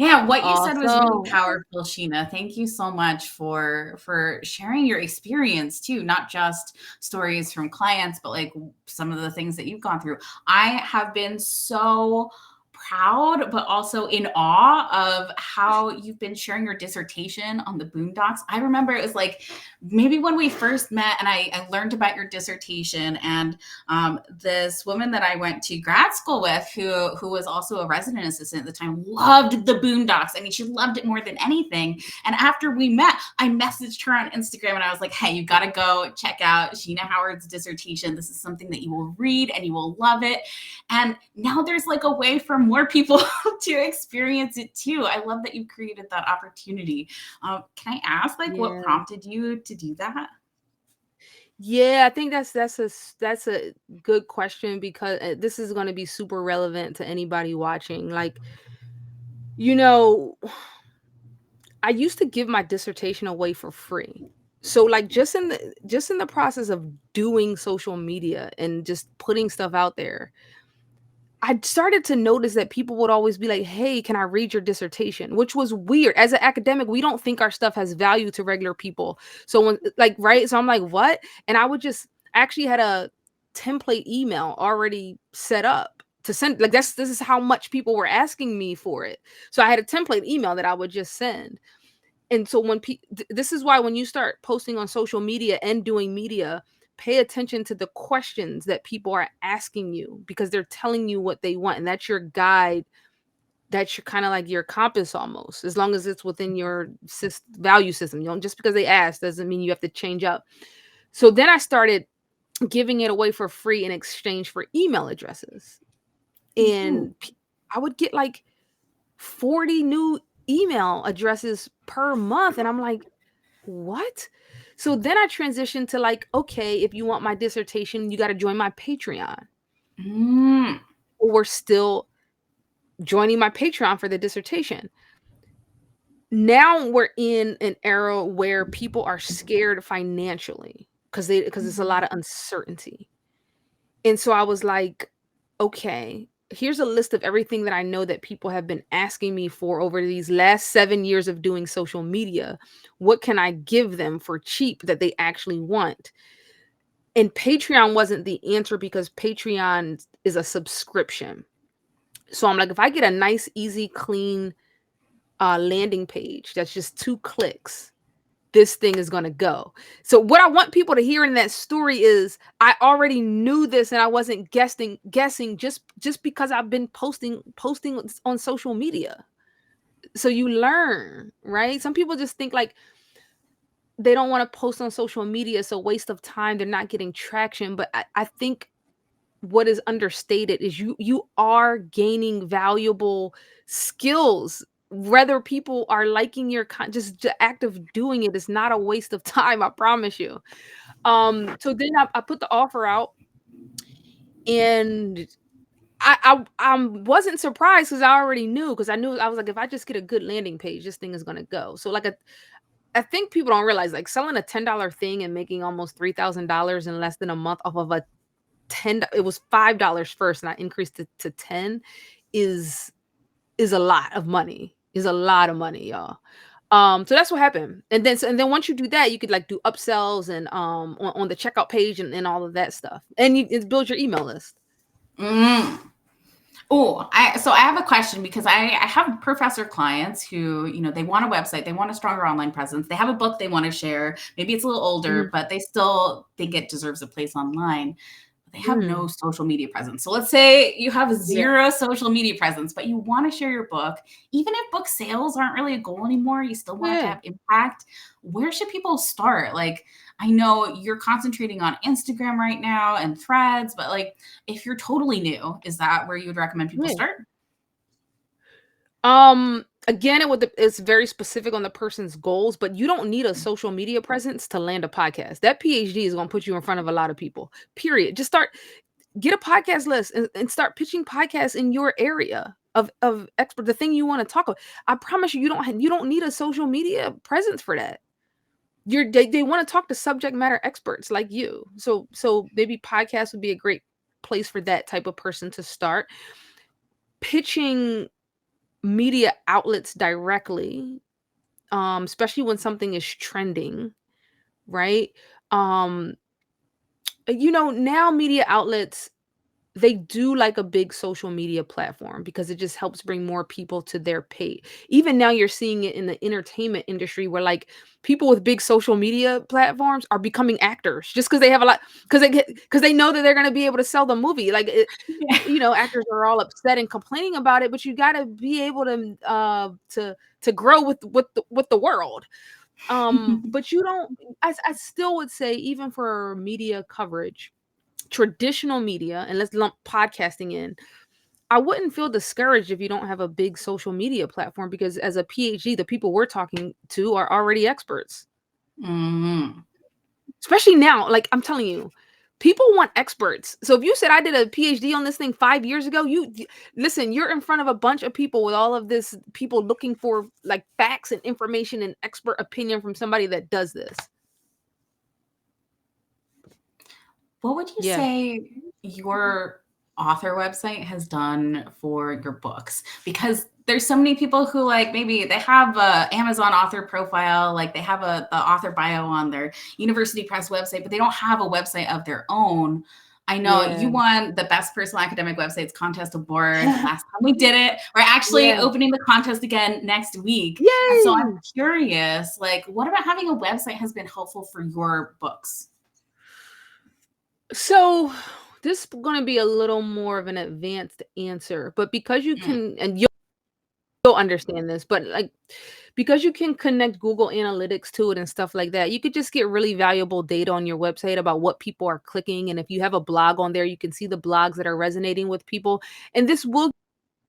Yeah, what you said was really Awesome. powerful, Sheena. Thank you so much for sharing your experience too, not just stories from clients, but like some of the things that you've gone through. I have been so proud, but also in awe of how you've been sharing your dissertation on the Boondocks. I remember it was like maybe when we first met, and I learned about your dissertation, and this woman that I went to grad school with, who was also a resident assistant at the time, loved the Boondocks. I mean, she loved it more than anything. And after we met, I messaged her on Instagram and I was like, "Hey, you got to go check out Sheena Howard's dissertation. This is something that you will read and you will love it." And now there's like a way for more people to experience it too. I love that you created that opportunity. Can I ask, like, what Yeah. prompted you to do that? Yeah, I think that's a good question because this is going to be super relevant to anybody watching. Like, you know, I used to give my dissertation away for free. So like just in the process of doing social media and just putting stuff out there, I started to notice that people would always be like, "Hey, can I read your dissertation?" Which was weird. As an academic, we don't think our stuff has value to regular people. So when like right, so I'm like, "What?" And I would just I actually had a template email already set up to send like this is how much people were asking me for it. So I had a template email that I would just send. And so this is why when you start posting on social media and doing media, pay attention to the questions that people are asking you because they're telling you what they want, and that's your guide. That's your kind of like your compass almost, as long as it's within your value system. You know, just because they ask doesn't mean you have to change up. So then I started giving it away for free in exchange for email addresses, Ooh. and I would get like 40 new email addresses per month, and I'm like, what? So then I transitioned to like, okay, if you want my dissertation, you got to join my Patreon. Mm. We're still joining my Patreon for the dissertation. Now we're in an era where people are scared financially because it's a lot of uncertainty. And so I was like, okay, here's a list of everything that I know that people have been asking me for over these last 7 years of doing social media. What can I give them for cheap that they actually want? And Patreon wasn't the answer because Patreon is a subscription. So I'm like, if I get a nice, easy, clean landing page that's just 2 clicks, this thing is going to go. So what I want people to hear in that story is I already knew this and I wasn't guessing just because I've been posting on social media. So you learn, right? Some people just think like they don't want to post on social media. It's a waste of time. They're not getting traction. But I think what is understated is you are gaining valuable skills, whether people are liking your just the act of doing it is not a waste of time, I promise you. So then I put the offer out, and I wasn't surprised because I already knew, because I knew, I was like, if I just get a good landing page, this thing is gonna go. So like I think people don't realize, like, selling a $10 thing and making almost $3,000 in less than a month off of a 10 it was $5 first and I increased it to 10 is is a lot of money. Is a lot of money, y'all. So that's what happened. And then once you do that, you could like do upsells and on the checkout page and all of that stuff. And it builds your email list. Mm. Oh, I have a question because I have professor clients who, they want a website, they want a stronger online presence, they have a book they want to share. Maybe it's a little older, Mhm. but they still think it deserves a place online. But they have no Mm. social media presence. So let's say you have Yeah. zero social media presence, but you want to share your book. Even if book sales aren't really a goal anymore, you still want it to Yeah. have impact. Where should people start? Like, I know you're concentrating on Instagram right now and threads, but like, if you're totally new, is that where you would recommend people Yeah. start? Again, it's very specific on the person's goals, but you don't need a social media presence to land a podcast. That PhD is going to put you in front of a lot of people. Period. Just start, get a podcast list and start pitching podcasts in your area of expert, the thing you want to talk about. I promise you, you don't need a social media presence for that. They want to talk to subject matter experts like you. So maybe podcast would be a great place for that type of person to start pitching. media outlets directly, especially when something is trending, right? Um, now media outlets, they do like a big social media platform because it just helps bring more people to their page. Even now you're seeing it in the entertainment industry where like people with big social media platforms are becoming actors just because they have a lot, because they know that they're going to be able to sell the movie. Like actors are all upset and complaining about it, but you got to be able to grow with the world. But you don't, I still would say, even for media coverage, traditional media, and let's lump podcasting in, I wouldn't feel discouraged if you don't have a big social media platform, because as a PhD, the people we're talking to are already experts. Mhm. Especially now, like I'm telling you, people want experts. So if you said I did a PhD on this thing 5 years ago, listen, you're in front of a bunch of people with all of this, people looking for like facts and information and expert opinion from somebody that does this. What would you Yeah. say your author website has done for your books? Because there's so many people who like maybe they have a Amazon author profile, like they have the author bio on their University Press website, but they don't have a website of their own. I know Yeah. you won the Best Personal Academic Websites Contest award last time we did it. We're actually Yeah. opening the contest again next week. Yay! And so I'm curious, like, what about having a website has been helpful for your books? So this is going to be a little more of an advanced answer, but because you can, and you'll understand this, but like because you can connect Google Analytics to it and stuff like that, you could just get really valuable data on your website about what people are clicking. And if you have a blog on there, you can see the blogs that are resonating with people. And this will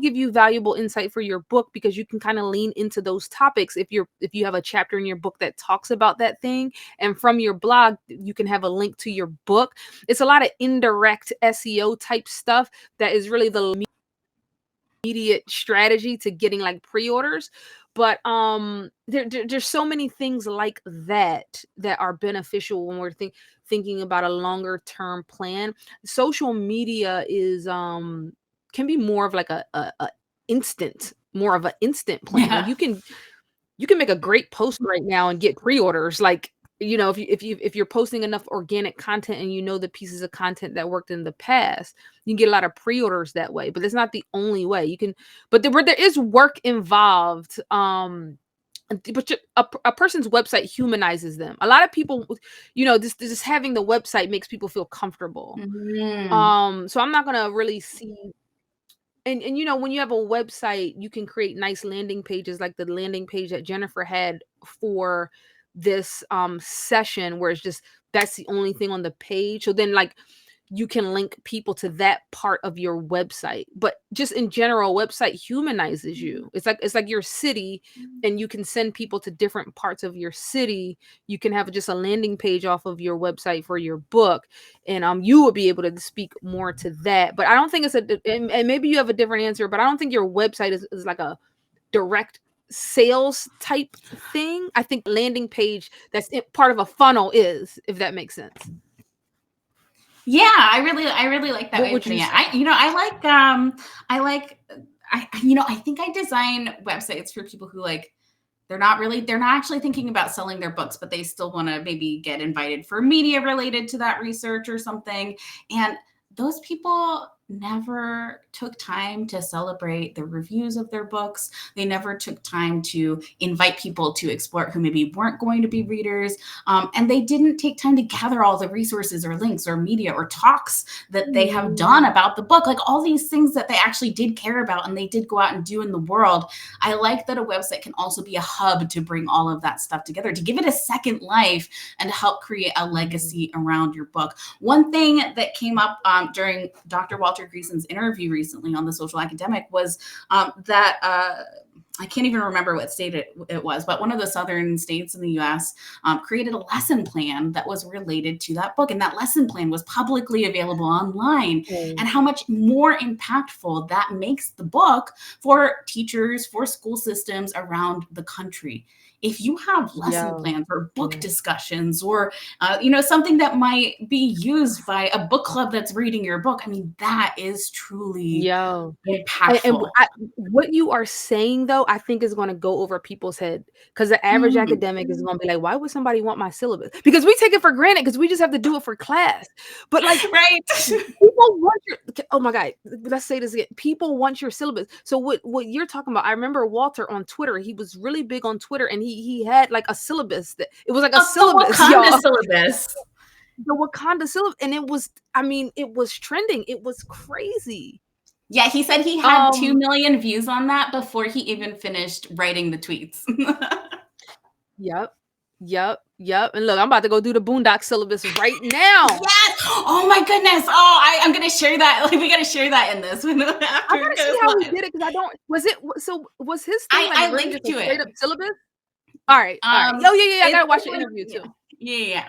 give you valuable insight for your book, because you can kind of lean into those topics if you have a chapter in your book that talks about that thing, and from your blog you can have a link to your book. It's a lot of indirect SEO type stuff that is really the immediate strategy to getting like pre-orders. But there's so many things like that are beneficial when we're thinking about a longer term plan. Social media is can be more of like a instant more of an instant plan. Like Yeah. you can make a great post right now and get pre-orders. Like, if you're posting enough organic content and the pieces of content that worked in the past, you can get a lot of pre-orders that way. But that's not the only way. You can, but there is work involved. But a person's website humanizes them. A lot of people, just having the website makes people feel comfortable. Mhm. So I'm not gonna really see. And when you have a website, you can create nice landing pages, like the landing page that Jennifer had for this session, where it's just that's the only thing on the page. So then, like, you can link people to that part of your website. But just in general, website humanizes you. It's like your city, and you can send people to different parts of your city. You can have just a landing page off of your website for your book, and you will be able to speak more to that. But I don't think and maybe you have a different answer, but I don't think your website is like a direct sales type thing. I think landing page that's part of a funnel is, if that makes sense. Yeah, I really like that What way of would you putting it. say? I think I design websites for people who like they're not actually thinking about selling their books, but they still want to maybe get invited for media related to that research or something. And those people never took time to celebrate the reviews of their books. They never took time to invite people to explore it who maybe weren't going to be readers. And they didn't take time to gather all the resources or links or media or talks that they have done about the book, like all these things that they actually did care about and they did go out and do in the world. I like that a website can also be a hub to bring all of that stuff together, to give it a second life and to help create a legacy around your book. One thing that came up during Dr. Walter Greason's interview recently on The Social Academic was that I can't even remember what state it was, but one of the southern states in the US created a lesson plan that was related to that book. And that lesson plan was publicly available online. Mm. And how much more impactful that makes the book for teachers, for school systems around the country. If you have lesson Yo, plans or book yeah. discussions or something that might be used by a book club that's reading your book, I mean, that is truly Yo. And impactful. what you are saying though, I think is gonna go over people's head because the average Mm. academic is gonna be like, "Why would somebody want my syllabus?" Because we take it for granted because we just have to do it for class. But like Right. people want your oh my god, let's say this again. People want your syllabus. So what you're talking about, I remember Walter on Twitter, he was really big on Twitter and he had like a syllabus that it was like a Of the syllabus, Wakanda y'all. syllabus. The Wakanda syllabus, and it was, I mean, it was trending. It was crazy. Yeah, he said he had 2 Um, million views on that before he even finished writing the tweets. yep, yep. And look, I'm about to go do the Boondock syllabus right now. Yes! Oh my goodness. Oh, I'm gonna share that. Like, we gotta share that in this when I after it gotta see goes how he live. did it because I don't. Was his thing like I really linked just a to it. straight up syllabus? All right, all right. Um, Oh yeah. I it's gotta watch the interview yeah. too. Yeah.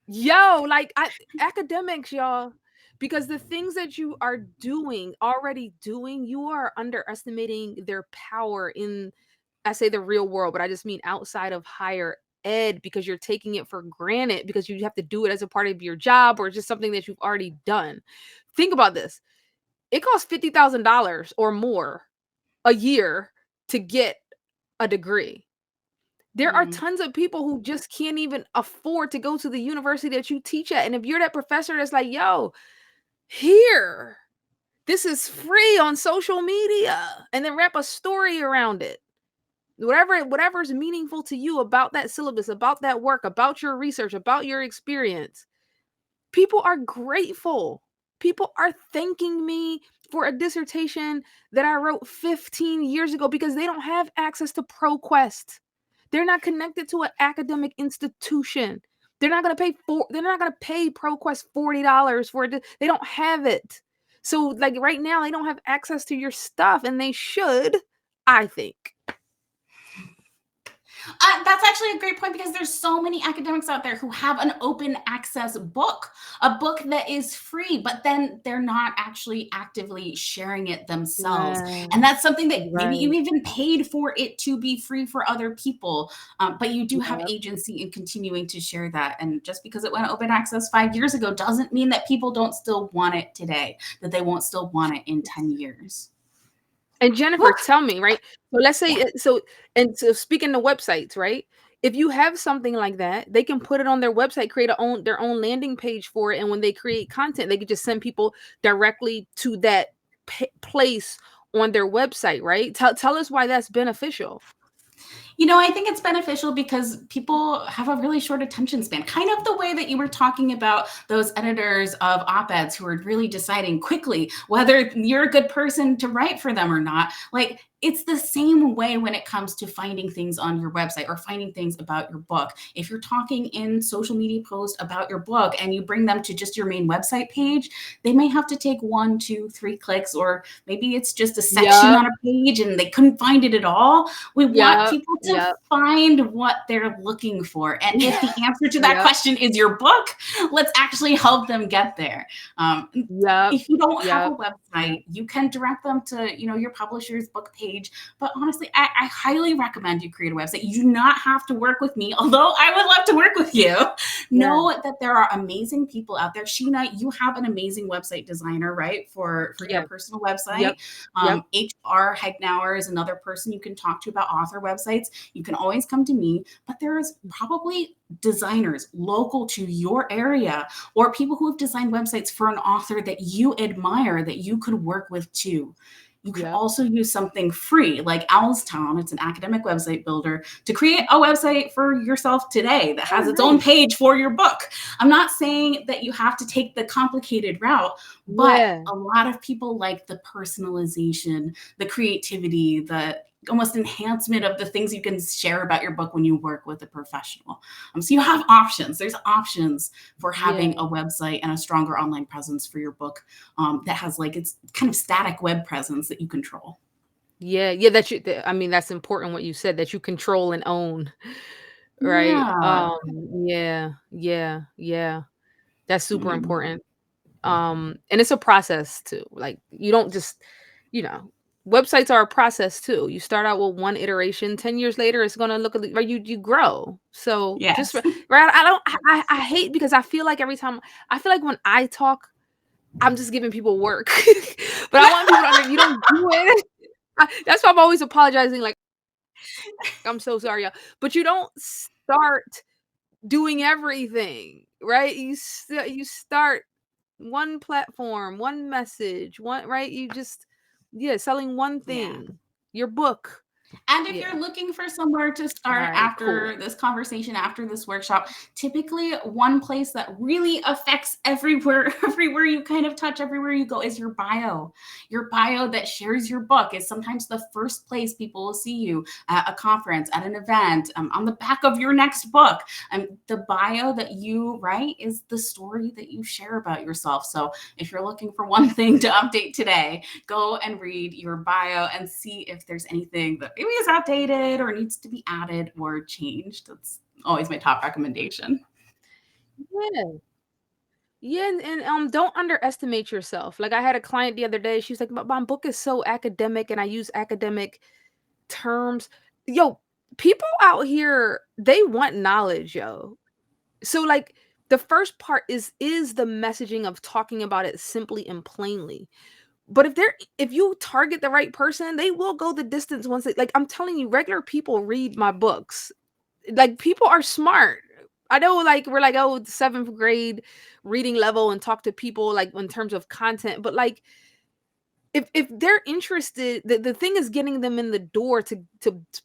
Yo, like academics, y'all, because the things that you are already doing, you are underestimating their power in, I say the real world, but I just mean outside of higher ed because you're taking it for granted because you have to do it as a part of your job or just something that you've already done. Think about this. It costs $50,000 or more a year to get a degree. There are Mhm. tons of people who just can't even afford to go to the university that you teach at. And if you're that professor that's like, yo, here, this is free on social media, and then wrap a story around it. Whatever's meaningful to you about that syllabus, about that work, about your research, about your experience. People are grateful. People are thanking me for a dissertation that I wrote 15 years ago because they don't have access to ProQuest. They're not connected to an academic institution. They're not going to pay ProQuest $40 for it. They don't have it. So like right now they don't have access to your stuff and they should, I think. That's actually a great point because there's so many academics out there who have an open access book, a book that is free, but then they're not actually actively sharing it themselves. Right. And that's something that maybe you Right. even paid for it to be free for other people, but you do have Yep. agency in continuing to share that. And just because it went open access 5 years ago doesn't mean that people don't still want it today, that they won't still want it in 10 years. And Jennifer, Whew. tell me, right? So let's say Yeah. so speaking of websites, right? If you have something like that, they can put it on their website, create their own landing page for it, and when they create content, they can just send people directly to that place on their website, right? Tell us why that's beneficial. I think it's beneficial because people have a really short attention span, kind of the way that you were talking about those editors of op-eds who are really deciding quickly whether you're a good person to write for them or not. Like, it's the same way when it comes to finding things on your website or finding things about your book. If you're talking in social media posts about your book and you bring them to just your main website page, they may have to take 1, 2, 3 clicks, or maybe it's just a section Yep, on a page and they couldn't find it at all. We want yep, people to yep, find what they're looking for. And if the answer to that yep, question is your book, let's actually help them get there. yep, If you don't have a yep. website, you can direct them to, your publisher's book page. But honestly, I highly recommend you create a website. You do not have to work with me, although I would love to work with you. Yeah, Know that there are amazing people out there. Sheena, you have an amazing website designer, right? For your yeah, personal website. yep, yep, HR Hegnauer is another person you can talk to about author websites. You can always come to me, but there is probably designers local to your area or people who have designed websites for an author that you admire that you could work with too. You could yep. also use something free like Owlstown. It's an academic website builder to create a website for yourself today that Oh, has its own nice. page for your book. I'm not saying that you have to take the complicated route, but Yeah. a lot of people like the personalization, the creativity, the almost enhancement of the things you can share about your book when you work with a professional. So you have options. There's options for having Yeah. a website and a stronger online presence for your book that has like its kind of static web presence that you control. Yeah, I mean, that's important what you said, that you control and own, right? Yeah. Yeah, yeah, yeah. That's super Mhm. important. And it's a process too. Like, you don't just, you know, websites are a process too. You start out with one iteration, 10 years later it's gonna look right, you grow. So just Yes. right, I don't I hate because I feel like every time I feel like when I talk, I'm just giving people work. But I want people to understand you don't do it. That's why I'm always apologizing, like, I'm so sorry, y'all. But you don't start doing everything, right? You start one platform, one message, one right? You just yeah, selling one Yeah. thing, your book. And if Yeah. you're looking for somewhere to All start right, cool. after this conversation, after this workshop, typically one place that really affects everywhere, everywhere you kind of touch, everywhere you go is your bio. Your bio that shares your book is sometimes the first place people will see you at a conference, at an event, on the back of your next book. The bio that you write is the story that you share about yourself. So if you're looking for one thing to update today, go and read your bio and see if there's anything that maybe is outdated or needs to be added or changed. That's always my top recommendation. Yeah. Yeah, and don't underestimate yourself. Like, I had a client the other day, she's like, my book is so academic and I use academic terms." Yo, people out here, they want knowledge, yo. So, like, the first part is the messaging of talking about it simply and plainly. But if you target the right person, they will go the distance once they, like, I'm telling you, regular people read my books. Like, people are smart. I know, like, we're like, oh, 7th grade reading level and talk to people like in terms of content, but like, if they're interested, the thing is getting them in the door to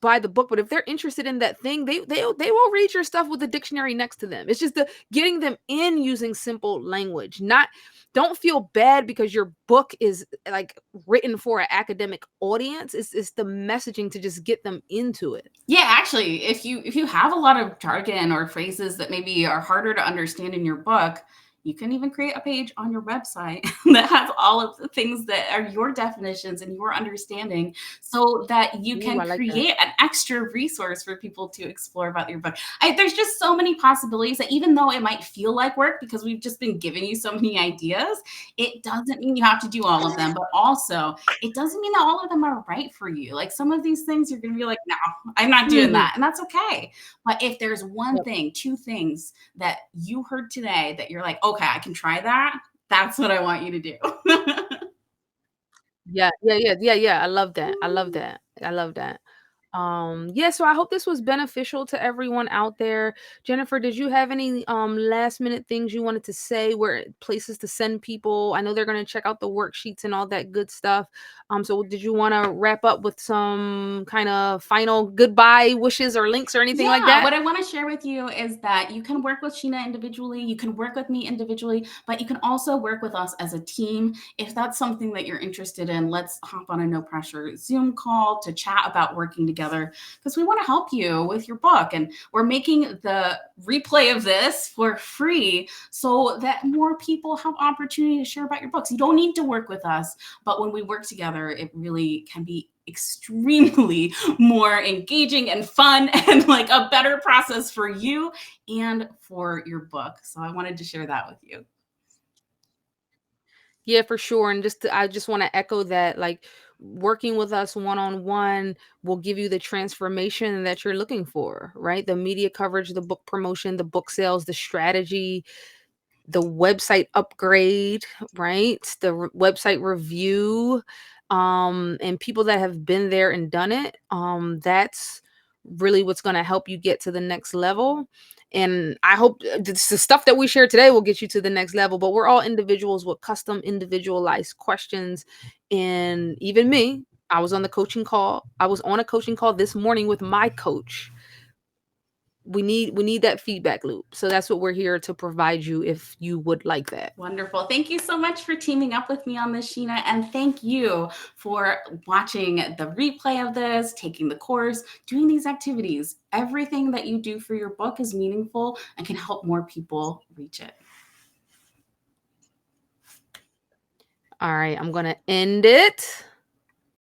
buy the book. But if they're interested in that thing, they will read your stuff with the dictionary next to them. It's just the getting them in using simple language. Not Don't feel bad because your book is like written for an academic audience. It's the messaging to just get them into it. Yeah, actually, if you have a lot of jargon or phrases that maybe are harder to understand in your book, you can even create a page on your website that has all of the things that are your definitions and your understanding so that you Ooh, can I like that. create an extra resource for people to explore about your book. There's just so many possibilities that even though it might feel like work because we've just been giving you so many ideas, it doesn't mean you have to do all of them. But also, it doesn't mean that all of them are right for you. Like some of these things, you're going to be like, no, I'm not doing Mhm. that. And that's okay. But if there's one Yep. thing, two things that you heard today that you're like, okay, I can try that, that's what I want you to do. Yeah, yeah, yeah, yeah, yeah. I love that. I love that. I love that. Yeah, so I hope this was beneficial to everyone out there. Jennifer, did you have any last minute things you wanted to say, where places to send people? I know they're going to check out the worksheets and all that good stuff. So did you want to wrap up with some kind of final goodbye wishes or links or anything like Yeah, that? what I want to share with you is that you can work with Sheena individually, you can work with me individually, but you can also work with us as a team. If that's something that you're interested in, let's hop on a no pressure Zoom call to chat about working together because we want to help you with your book. And we're making the replay of this for free so that more people have opportunity to share about your books. You don't need to work with us, but when we work together, it really can be extremely more engaging and fun and like a better process for you and for your book. So I wanted to share that with you. Yeah, for sure. And I just want to echo that, like, working with us one on one will give you the transformation that you're looking for, right? The media coverage, the book promotion, the book sales, the strategy, the website upgrade, right? The website review, and people that have been there and done it. That's really what's going to help you get to the next level. And I hope the stuff that we share today will get you to the next level. But we're all individuals with custom, individualized questions. And even me, I was on the coaching call. I was on a coaching call this morning with my coach. We need that feedback loop. So that's what we're here to provide you if you would like that. Wonderful. Thank you so much for teaming up with me on this, Sheena. And thank you for watching the replay of this, taking the course, doing these activities. Everything that you do for your book is meaningful and can help more people reach it. All right, I'm going to end it.